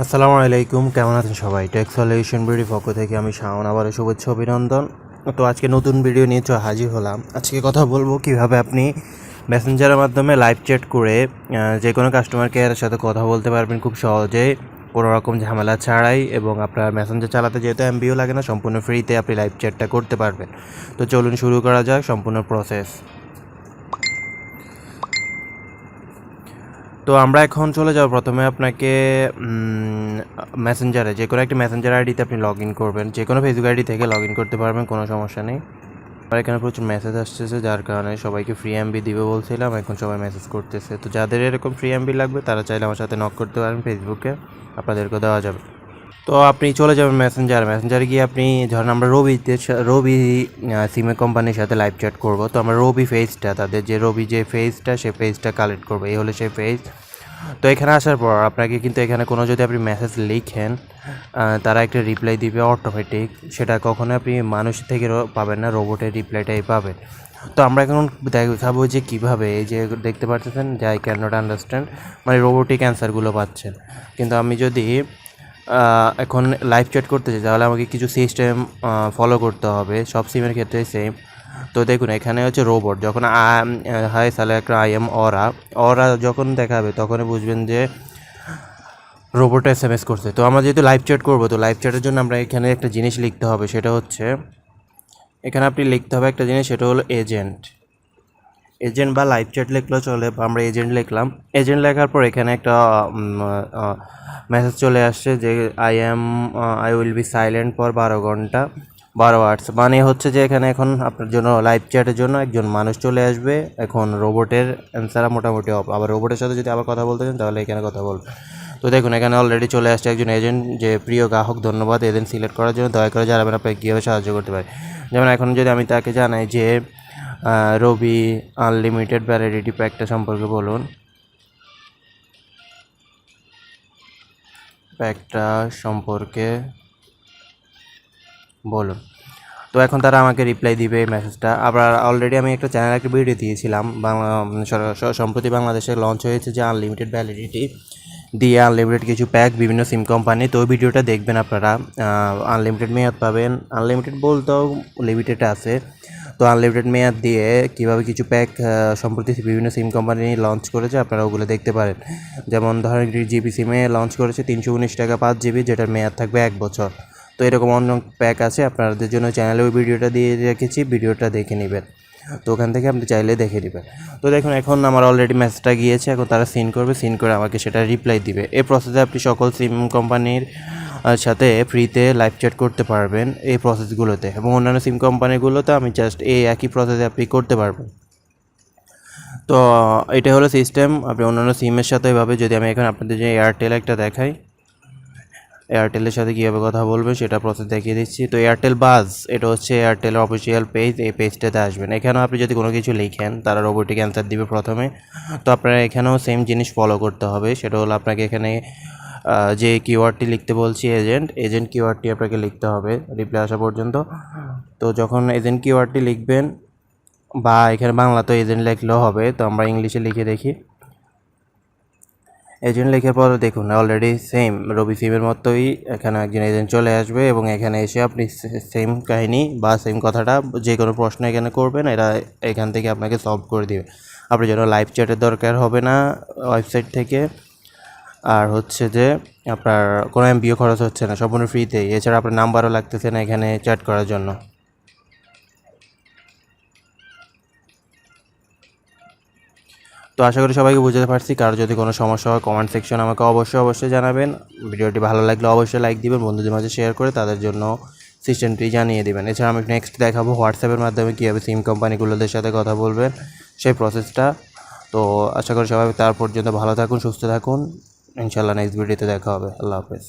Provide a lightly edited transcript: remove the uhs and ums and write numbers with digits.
আসসালামুআলাইকুম, কেমন আছেন সবাই? টেক সলিউশন ভিডিও পক্ষ থেকে আমি শাওন আবারও শুভেচ্ছা অভিনন্দন। তো আজকে নতুন ভিডিও নিয়ে হাজির হলাম। আজকে কথা বলবো কিভাবে আপনি মেসেঞ্জারের মাধ্যমে লাইভ চ্যাট করে যে কোনো কাস্টমার কেয়ারের সাথে কথা বলতে পারবেন খুব সহজে, কোনো রকম ঝামেলা ছাড়াই, এবং আপনার মেসেঞ্জার চালাতে যেহেতু এমবিও লাগে না, সম্পূর্ণ ফ্রিতে আপনি লাইভ চ্যাটটা করতে পারবেন। তো চলুন শুরু করা যাক সম্পূর্ণ প্রসেস। তো আমরা এখন চলে যাব। প্রথমে আপনাকে মেসেঞ্জারে যে কোনো একটা মেসেঞ্জার আইডিতে আপনি লগ ইন করবেন। যে কোনো ফেসবুক আইডি থেকে লগ ইন করতে পারবেন, কোনো সমস্যা নেই। আমার এখানে প্রচুর মেসেজ আসতেছে, যার কারণে সবাইকে ফ্রি এমবি দিবে বলছিলাম, এখন সবাই মেসেজ করতেছে। তো যাদের এরকম ফ্রি এমবি লাগবে তারা চাইলে আমার সাথে নক করতে পারেন, ফেসবুকে আপনাদেরকে দেওয়া যাবে। তো আপনি চলে যাবেন মেসেঞ্জারে গিয়ে আপনি ধরেন আমরা রবি সিমে কোম্পানির সাথে লাইভ চ্যাট করব। তো আমরা রবি ফেজটা, তাদের যে রবি যে ফেজটা, সেই ফেজটা কালেক্ট করবো। এই হলো সেই ফেজ। তো এখানে আসার পর আপনাকে কিন্তু এখানে কোনো যদি আপনি মেসেজ লিখেন, তারা একটা রিপ্লাই দিবে অটোমেটিক। সেটা কখনো আপনি মানুষ থেকে পাবেন না, রোবটের রিপ্লাইটাই পাবেন। তো আমরা এখন দেখাবো যে কীভাবে, এই যে দেখতে পাচ্ছেন যে আই ক্যান নট আন্ডারস্ট্যান্ড, মানে রোবোটিক অ্যান্সারগুলো পাচ্ছেন। কিন্তু আমি যদি এখন লাইভ চ্যাট করতে চাই, তাহলে আমাকে কিছু সিস্টেম ফলো করতে হবে, সব সিমের ক্ষেত্রে সেম। তো দেখুন এখানে হচ্ছে রোবট, যখন হাই সালে একটা আই এম অরা যখন দেখাবে তখনই বুঝবেন যে রোবট এসএমএস করছে। তো আমরা যেহেতু লাইভ চ্যাট করবো, তো লাইভ চ্যাটের জন্য আমরা এখানে একটা জিনিস লিখতে হবে, সেটা হচ্ছে এখানে আপনি লিখতে হবে একটা জিনিস, সেটা হলো এজেন্ট বা লাইভ চ্যাট লিখলেও চলে, আমরা এজেন্ট লিখলাম। এজেন্ট লেখার পর এখানে একটা মেসেজ চলে আসছে যে I will be silent for 12 ঘন্টা 12 আওয়ার্স, মানে হচ্ছে যে এখানে এখন আপনার জন্য লাইভ চ্যাটের জন্য একজন মানুষ চলে আসবে। এখন রোবটের অ্যান্সার মোটামুটি অফ। আবার রোবটের সাথে যদি আবার কথা বলতে চান তাহলে এখানে কথা বলবে। তো দেখুন এখানে অলরেডি চলে আসছে একজন এজেন্ট, যে প্রিয় গ্রাহক ধন্যবাদ এজেন্ট সিলেক্ট করার জন্য, দয়া করে জানাবেন আপনাকে কীভাবে সাহায্য করতে পারে। যেমন এখন যদি আমি তাকে জানাই যে রবি আনলিমিটেড ভ্যালিডিটি প্যাকটা সম্পর্কে বলুন, বলুন। তো এখন তারা আমাকে রিপ্লাই দিবে এই মেসেজটা। আবার অলরেডি আমি একটা চ্যানেল একটা ভিডিও দিয়েছিলাম, সম্প্রতি বাংলাদেশে লঞ্চ হয়েছে যে আনলিমিটেড ভ্যালিডিটি দিয়ে আনলিমিটেড কিছু প্যাক বিভিন্ন সিম কোম্পানি। তো ওই ভিডিওটা দেখবেন আপনারা, আনলিমিটেড মেয়াদ পাবেন। আনলিমিটেড বলতেও লিমিটেড আছে। তো আনলিমিটেড মেয়াদ দিয়ে কীভাবে কিছু প্যাক সম্প্রতি বিভিন্ন সিম কোম্পানি লঞ্চ করেছে, আপনারা ওগুলো দেখতে পারেন। যেমন ধরেন জিবি সিমে লঞ্চ করেছে 319 টাকা 5 GB, যেটার মেয়াদ থাকবে 1 বছর। তো এরকম অন্য প্যাক আছে, আপনাদের জন্য চ্যানেলে ওই ভিডিওটা দিয়ে রেখেছি, ভিডিওটা দেখে নেবেন। তো ওখান থেকে আপনি চাইলে দেখে নেবেন। তো দেখুন এখন আমার অলরেডি মেসেজটা গিয়েছে, এখন তারা সিন করে আমাকে সেটা রিপ্লাই দিবে। এই প্রসেসে আপনি সকল সিম কোম্পানির সাথে ফ্রিতে লাইভ চ্যাট করতে পারবেন এই প্রসেসগুলোতে, এবং অন্যান্য সিম কোম্পানিগুলোতে আমি জাস্ট এই একই প্রসেসে আপনি করতে পারবেন। তো এটা হলো সিস্টেম, আপনি অন্যান্য সিমের সাথে এভাবে। যদি আমি এখন আপনাদের যে এয়ারটেল একটা দেখাই, এয়ারটেলের সাথে কীভাবে কথা বলবে সেটা প্রসেস দেখিয়ে দিচ্ছি। তো এয়ারটেল বাজ, এটা হচ্ছে এয়ারটেলের অফিসিয়াল পেজ। এই পেজটাতে আসবেন, এখানেও আপনি যদি কোনো কিছু লিখেন তারা রোবোটিক অ্যান্সার দিবে প্রথমে। তো আপনারা এখানেও সেম জিনিস ফলো করতে হবে, সেটা হলো আপনাকে এখানে যে কিওয়ার্ডটি লিখতে বলছি এজেন্ট কিওয়ার্ডটি আপনাকে লিখতে হবে রিপ্লাই আসা পর্যন্ত। তো যখন এজেন্ট কিওয়ার্ডটি লিখবেন, বা এখানে বাংলা তো এজেন্ট লিখলেও হবে, তো আমরা ইংলিশে লিখে দেখি। এজেন্ট লেখার পর দেখুন অলরেডি সেম রবি সিমের মতোই এখানে একজন এজেন্ট চলে আসবে, এবং এখানে এসে আপনি সেম কাহিনী বা সেম কথাটা যে কোনো প্রশ্ন এখানে করবেন, এরা এখান থেকে আপনাকে সলভ করে দেবে। আপনার জন্য লাইভ চ্যাটের দরকার হবে না ওয়েবসাইট থেকে। আর হচ্ছে যে আপনার কোনো এমবিও খরচ হচ্ছে না, সম্পূর্ণ ফ্রিতেই। এছাড়া আপনার নাম্বারও লাগতেছে না এখানে চ্যাট করার জন্য। তো আশা করি সবাইকে বুঝতে পারছি। কারো যদি কোনো সমস্যা হয় কমেন্ট সেকশন আমাকে অবশ্যই জানাবেন। ভিডিওটি ভালো লাগলে অবশ্যই লাইক দিবেন, বন্ধুদের মাঝে শেয়ার করে তাদের জন্য সিস্টেমটি জানিয়ে দেবেন। এছাড়া আমি নেক্সট দেখাবো হোয়াটসঅ্যাপের মাধ্যমে কীভাবে সিম কোম্পানিগুলোদের সাথে কথা বলবেন, সেই প্রসেসটা। তো আশা করি সবাই তার পর্যন্ত ভালো থাকুন, সুস্থ থাকুন। ইনশাআল্লাহ নেক্সট ভিডিওতে দেখা হবে। আল্লাহ হাফেজ।